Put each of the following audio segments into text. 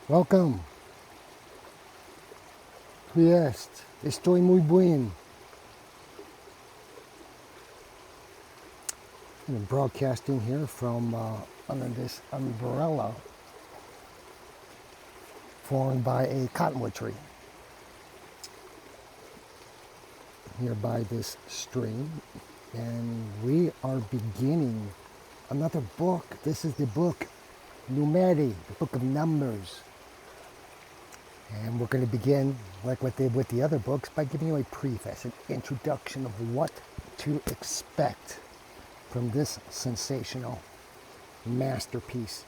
Welcome. Yes, estoy muy bien. I'm broadcasting here from under this umbrella formed by a cottonwood tree here by this stream. And we are beginning another book. This is the book Numeri, the book of Numbers. And we're going to begin, like what they did with the other books, by giving you a preface, an introduction of what to expect from this sensational masterpiece.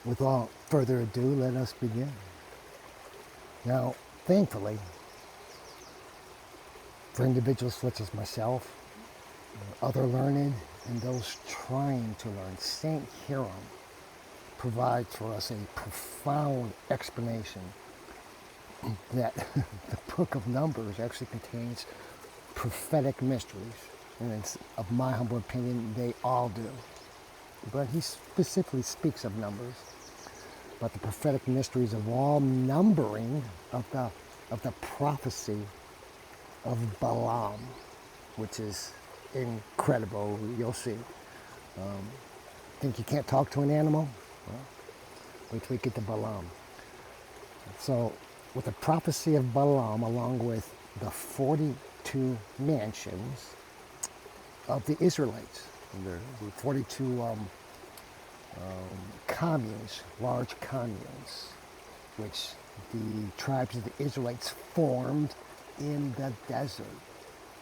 Without further ado, let us begin. Now, thankfully, for individuals such as myself, other learned, and those trying to learn, St. Hiram provides for us a profound explanation that the book of Numbers actually contains prophetic mysteries. And it's, of my humble opinion, they all do. But he specifically speaks of numbers. But the prophetic mysteries of all numbering of the prophecy of Balaam, which is incredible. You'll see. Think you can't talk to an animal? Well, wait till we get to Balaam. So, with the prophecy of Balaam, along with the 42 mansions of the Israelites, the 42 communes, large communes, which the tribes of the Israelites formed in the desert.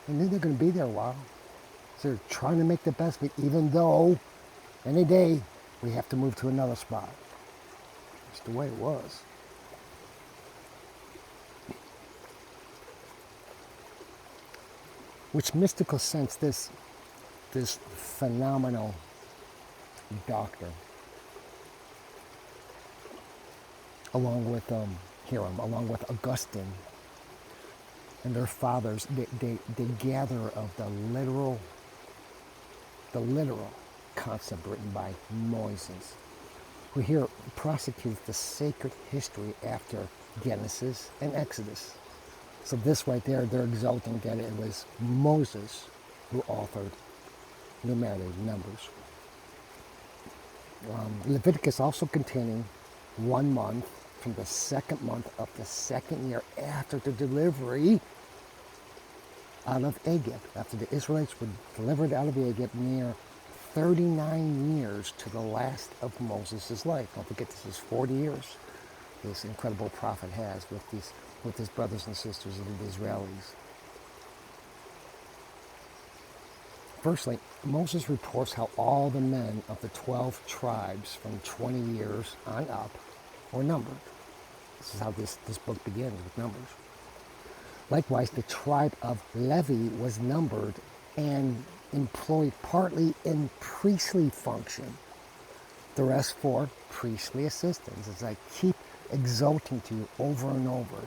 And then they're going to be there a while. So they're trying to make the best of it, even though any day we have to move to another spot. That's the way it was. Which mystical sense this phenomenal doctor, along with Hiram, along with Augustine and their fathers, they gather of the literal concept written by Moses, who here prosecutes the sacred history after Genesis and Exodus. So this right there, they're exalting that it was Moses who authored Numeri, Numbers. Leviticus also containing 1 month from the second month of the second year after the delivery out of Egypt. After the Israelites were delivered out of Egypt, near 39 years to the last of Moses' life. Don't forget, this is 40 years this incredible prophet has with his brothers and sisters of the Israelis. Firstly, Moses reports how all the men of the 12 tribes from 20 years on up were numbered. This is how this book begins, with numbers. Likewise, the tribe of Levi was numbered and employed partly in priestly function, the rest for priestly assistance. As I keep exalting to you over and over,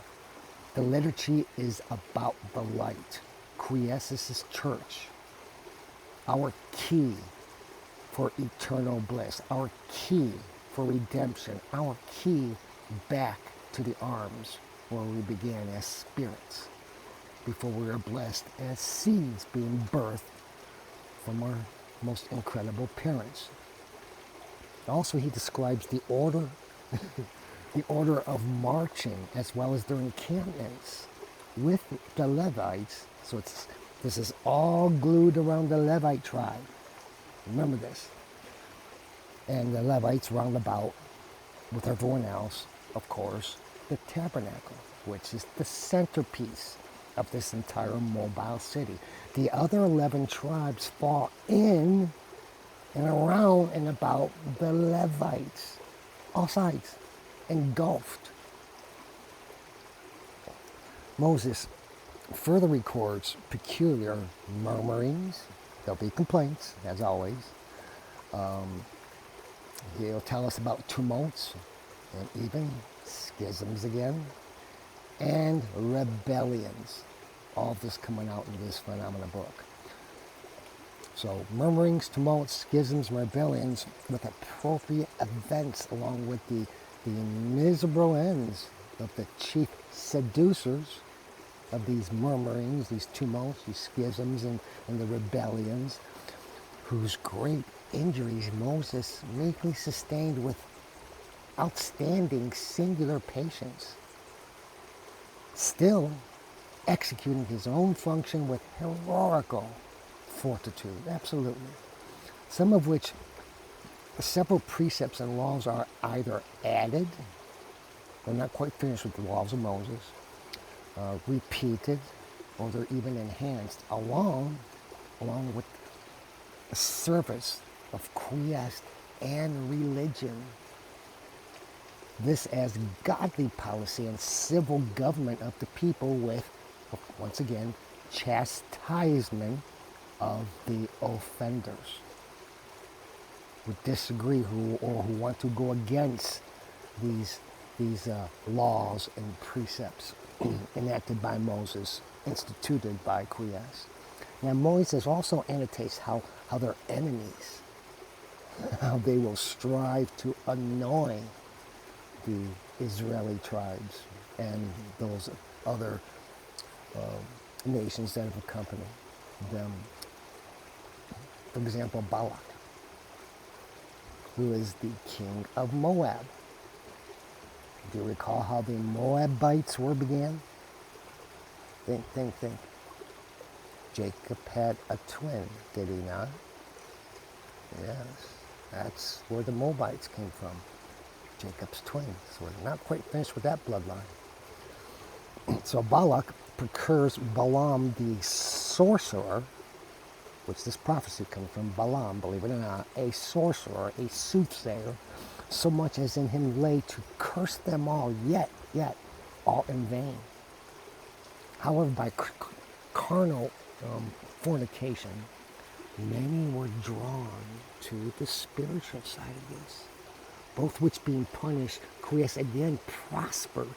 the liturgy is about the light. Quiescence church, our key for eternal bliss, our key for redemption, our key back to the arms where we began as spirits before we were blessed as seeds being birthed from our most incredible parents. Also, he describes the order, the order of marching as well as their encampments with the Levites. So this is all glued around the Levite tribe. Remember this. And the Levites round about with everyone else, of course, the tabernacle, which is the centerpiece of this entire mobile city. The other 11 tribes fall in and around and about the Levites, all sides, engulfed. Moses further records peculiar murmurings. There'll be complaints, as always. He'll tell us about tumults and even schisms again, and rebellions. All of this coming out in this phenomenal book. So murmurings, tumults, schisms, rebellions with appropriate events along with the the miserable ends of the chief seducers of these murmurings, these tumults, these schisms, and the rebellions, whose great injuries Moses meekly sustained with outstanding singular patience, still executing his own function with heroical fortitude, absolutely. Some of which several precepts and laws are either added, they're not quite finished with the laws of Moses, repeated, or they're even enhanced along with the service of quiescence and religion. This as godly policy and civil government of the people with, once again, chastisement of the offenders who disagree or who want to go against these laws and precepts enacted by Moses, instituted by Quies. Now Moses also annotates how their enemies, how they will strive to annoy the Israeli tribes and those other nations that have accompanied them. For example, Balak, who is the king of Moab. Do you recall how the Moabites war began? Think. Jacob had a twin, did he not? Yes, that's where the Moabites came from. Jacob's twins. So we're not quite finished with that bloodline. So Balak procures Balaam the sorcerer, which this prophecy comes from Balaam, believe it or not, a sorcerer, a soothsayer, so much as in him lay to curse them all, yet, all in vain. However, by carnal fornication, many were drawn to the spiritual side of this, both which being punished, Quies again prospered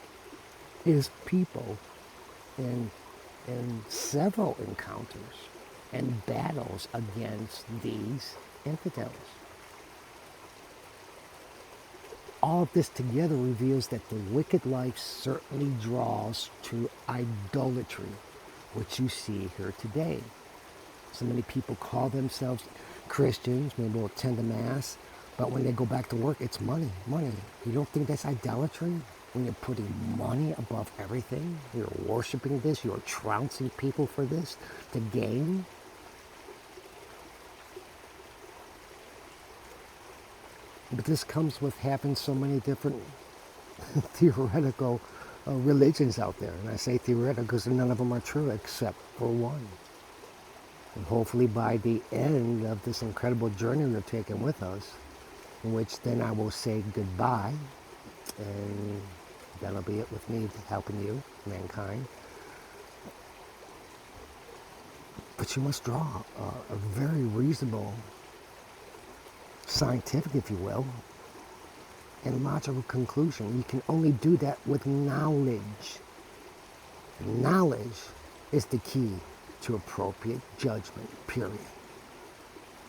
his people in several encounters and battles against these infidels. All of this together reveals that the wicked life certainly draws to idolatry, which you see here today. So many people call themselves Christians, maybe will attend the Mass, but when they go back to work, it's money. You don't think that's idolatry? When you're putting money above everything, you're worshiping this, you're trouncing people for this to gain. But this comes with having so many different theoretical religions out there. And I say theoretical because none of them are true except for one. And hopefully by the end of this incredible journey we're taking with us, in which then I will say goodbye, and that'll be it with me helping you, mankind. But you must draw a very reasonable, scientific, if you will, and logical conclusion. You can only do that with knowledge. Knowledge is the key to appropriate judgment, period.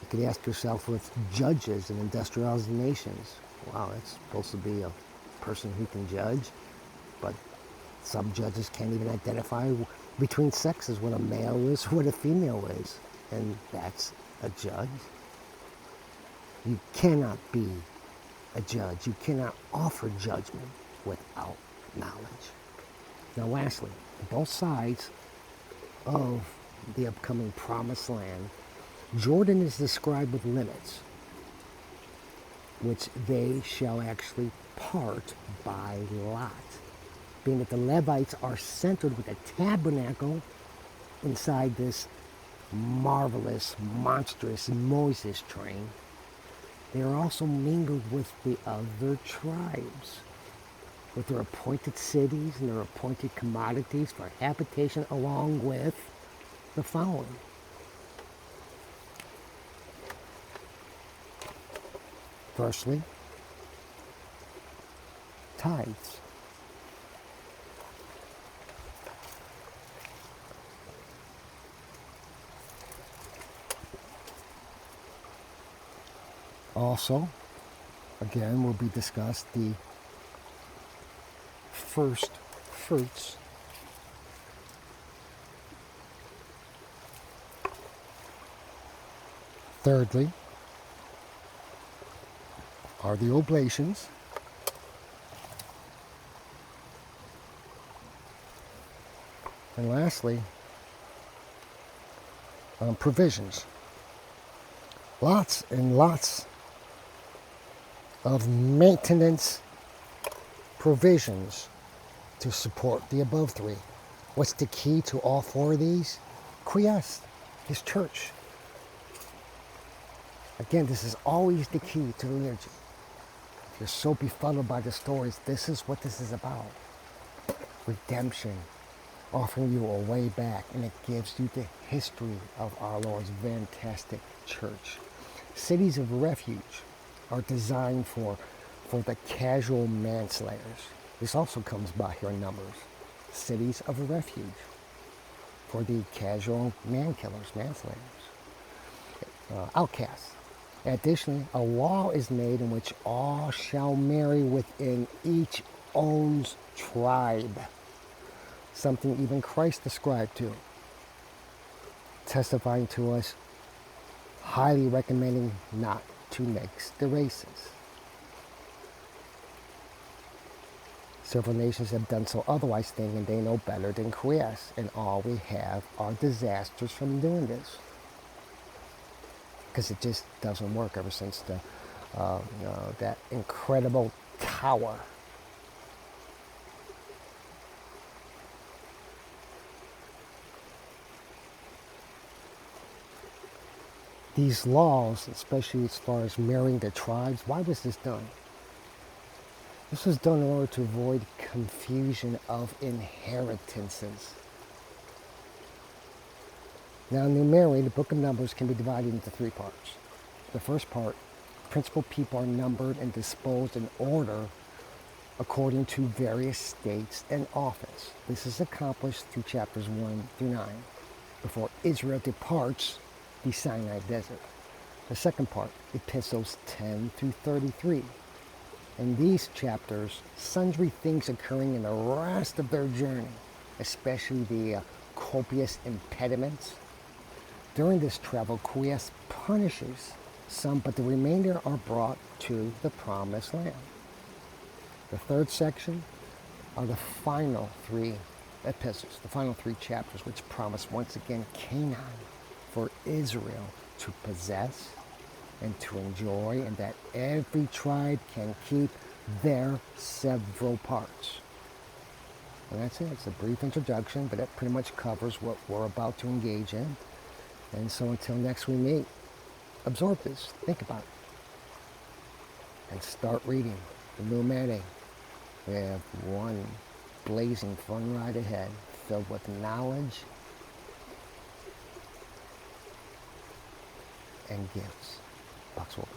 You could ask yourself with judges in industrialized nations, wow, that's supposed to be a person who can judge, but some judges can't even identify between sexes what a male is, what a female is, and that's a judge. You cannot be a judge. You cannot offer judgment without knowledge. Now lastly, both sides of the upcoming promised land, Jordan is described with limits, which they shall actually part by lot, being that the Levites are centered with a tabernacle inside this marvelous, monstrous Moses train. They are also mingled with the other tribes, with their appointed cities and their appointed commodities for habitation, along with the following. Firstly, tithes. Also, again, will be discussed the first fruits. Thirdly, are the oblations. And lastly, provisions. Lots and lots of maintenance provisions to support the above three. What's the key to all four of these? Quiesce, his church. Again, this is always the key to the liturgy. If you're so befuddled by the stories, this is what this is about. Redemption, offering you a way back, and it gives you the history of our Lord's fantastic church. Cities of refuge are designed for the casual manslayers. This also comes by here in Numbers. Cities of refuge for the casual man-killers, manslayers, outcasts. Additionally, a law is made in which all shall marry within each own tribe. Something even Christ ascribed to, testifying to us, highly recommending not to mix the races. Several nations have done so otherwise, thinking they know better than quiesce, and all we have are disasters from doing this. Because it just doesn't work ever since that incredible tower. These laws, especially as far as marrying the tribes, why was this done? This was done in order to avoid confusion of inheritances. Now, Numeri, the book of Numbers, can be divided into three parts. The first part, principal people are numbered and disposed in order according to various states and office. This is accomplished through chapters 1 through 9, before Israel departs the Sinai desert. The second part, epistles 10 through 33. In these chapters, sundry things occurring in the rest of their journey, especially the copious impediments. During this travel, quiesce punishes some, but the remainder are brought to the promised land. The third section are the final three epistles, the final three chapters, which promise once again Canaan for Israel to possess and to enjoy, and that every tribe can keep their several parts. And that's it. It's a brief introduction, but that pretty much covers what we're about to engage in. And so until next we meet, absorb this, think about it, and start reading the Numeri. We have one blazing fun ride ahead, filled with knowledge and gifts. Bucks Willis.